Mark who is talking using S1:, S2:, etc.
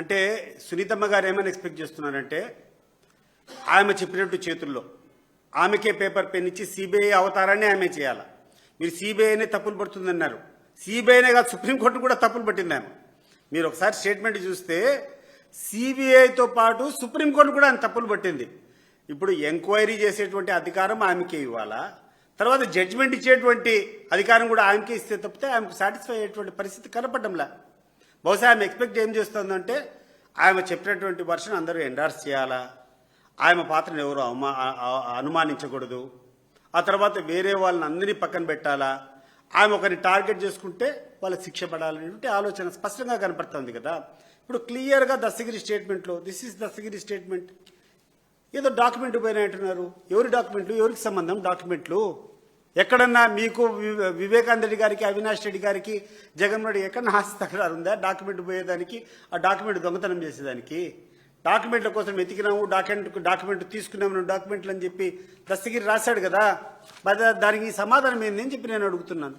S1: అంటే సునీతమ్మ గారు ఏమైనా ఎక్స్పెక్ట్ చేస్తున్నారంటే ఆమె చెప్పినట్టు చేతుల్లో ఆమెకే పేపర్ పెన్ ఇచ్చి సిబిఐ అవతారాన్ని ఆమె చేయాలి. మీరు సిబిఐనే తప్పులు పడుతుందన్నారు. సిబిఐనే కాదు, సుప్రీంకోర్టు కూడా తప్పులు పట్టింది ఆమె. మీరు ఒకసారి స్టేట్మెంట్ చూస్తే సిబిఐతో పాటు సుప్రీంకోర్టు కూడా ఆమె తప్పులు పట్టింది. ఇప్పుడు ఎంక్వైరీ చేసేటువంటి అధికారం ఆమెకే ఇవ్వాలా, తర్వాత జడ్జిమెంట్ ఇచ్చేటువంటి అధికారం కూడా ఆమెకే ఇస్తే తప్పితే ఆమెకు సాటిస్ఫై అయ్యేటువంటి పరిస్థితి కనపడంలా. బహుశా ఆమె ఎక్స్పెక్ట్ ఏం చేస్తుందంటే ఆమె చెప్పినటువంటి వర్షన్ అందరూ ఎండార్స్ చేయాలా, ఆమె పాత్రను ఎవరు అనుమానించకూడదు, ఆ తర్వాత వేరే వాళ్ళని అందరినీ పక్కన పెట్టాలా, ఆమె ఒకరిని టార్గెట్ చేసుకుంటే వాళ్ళకి శిక్ష పడాలనేటువంటి ఆలోచన స్పష్టంగా కనపడుతుంది కదా. ఇప్పుడు క్లియర్గా దస్తగిరి స్టేట్మెంట్లో దిస్ ఈజ్ దస్తగిరి స్టేట్మెంట్. ఏదో డాక్యుమెంట్ పోయినా అంటున్నారు. ఎవరి డాక్యుమెంట్లు, ఎవరికి సంబంధం డాక్యుమెంట్లు? ఎక్కడన్నా మీకు వివేకానంద రెడ్డి గారికి, అవినాష్ రెడ్డి గారికి, జగన్మోహన్ రెడ్డి ఎక్కడన్నా ఆస్తి తగరారు ఉందా డాక్యుమెంట్ పోయేదానికి, ఆ డాక్యుమెంట్ దొంగతనం చేసేదానికి? డాక్యుమెంట్ల కోసం వెతికినాము, డాక్యుమెంట్ తీసుకున్నాము డాక్యుమెంట్లు అని చెప్పి దస్తగిరి రాశాడు కదా. మరి దానికి సమాధానం ఏంది అని చెప్పి నేను అడుగుతున్నాను.